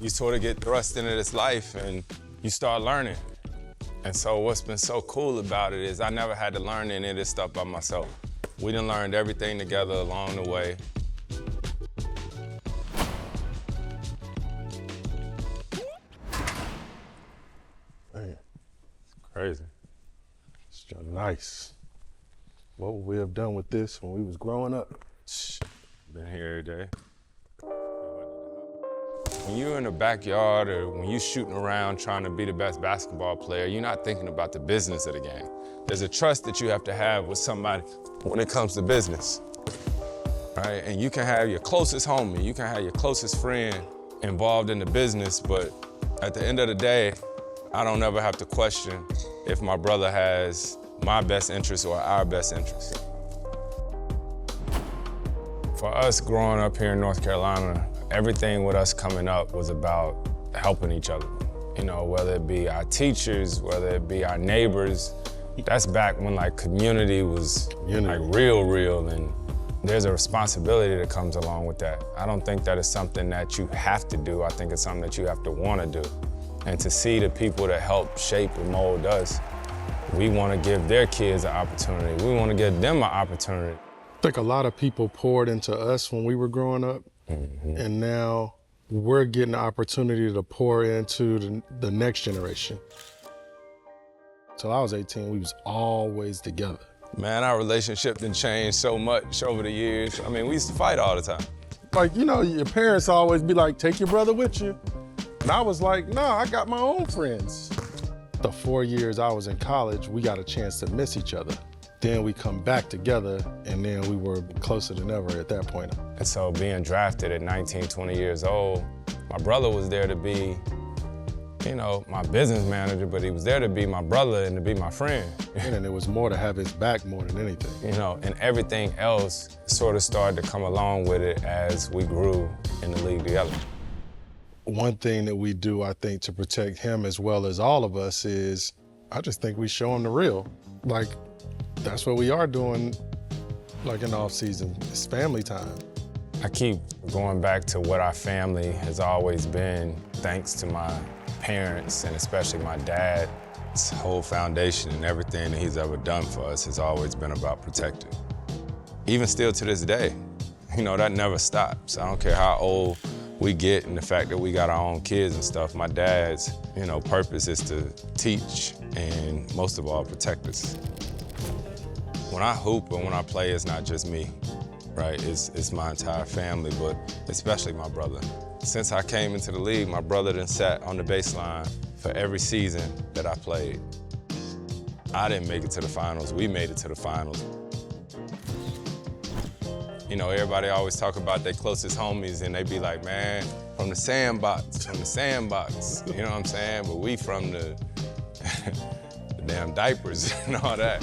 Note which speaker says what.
Speaker 1: you sort of get thrust into this life and you start learning. And so what's been so cool about it is I never had to learn any of this stuff by myself. We done learned everything together along the way.
Speaker 2: Man,
Speaker 1: It's crazy.
Speaker 2: it's just nice. What would we have done with this when we was growing up?
Speaker 1: Been here every day. When you're in the backyard or when you're shooting around trying to be the best basketball player, you're not thinking about the business of the game. There's a trust that you have to have with somebody when it comes to business, right? And you can have your closest homie, you can have your closest friend involved in the business, but at the end of the day, I don't ever have to question if my brother has my best interest or our best interest. For us growing up here in North Carolina, everything with us coming up was about helping each other. You know, whether it be our teachers, whether it be our neighbors. That's back when like community was like real, and there's a responsibility that comes along with that. I don't think that is something that you have to do. I think it's something that you have to want to do. And to see the people that help shape and mold us, we want to give their kids an opportunity. We want to give them an opportunity.
Speaker 2: I think a lot of people poured into us when we were growing up, and now we're getting the opportunity to pour into the next generation. Till I was 18, we was always together.
Speaker 1: Man, our relationship done changed so much over the years. I mean, we used to fight all the time.
Speaker 2: Like, you know, your parents always be like, take your brother with you. And I was like, no, I got my own friends. The 4 years I was in college, we got a chance to miss each other. Then we come back together, and then we were closer than ever at that point.
Speaker 1: And so being drafted at 19, 20 years old, my brother was there to be, you know, my business manager, but he was there to be my brother and to be my friend.
Speaker 2: And it was more to have his back more than anything.
Speaker 1: You know, and everything else sort of started to come along with it as we grew in the league together.
Speaker 2: One thing that we do, I think, to protect him as well as all of us is, I just think we show him the real. Like, that's what we are doing, like in off season. It's family time.
Speaker 1: I keep going back to what our family has always been, thanks to my parents and especially my dad. His whole foundation and everything that he's ever done for us has always been about protecting. Even still to this day, you know, that never stops. I don't care how old we get and the fact that we got our own kids and stuff. My dad's, you know, purpose is to teach and most of all, protect us. When I hoop and when I play, it's not just me, right? It's my entire family, but especially my brother. Since I came into the league, my brother done sat on the baseline for every season that I played. I didn't make it to the finals, we made it to the finals. You know, everybody always talk about their closest homies and they be like, man, from the sandbox, you know what I'm saying? But we from the damn diapers and all that.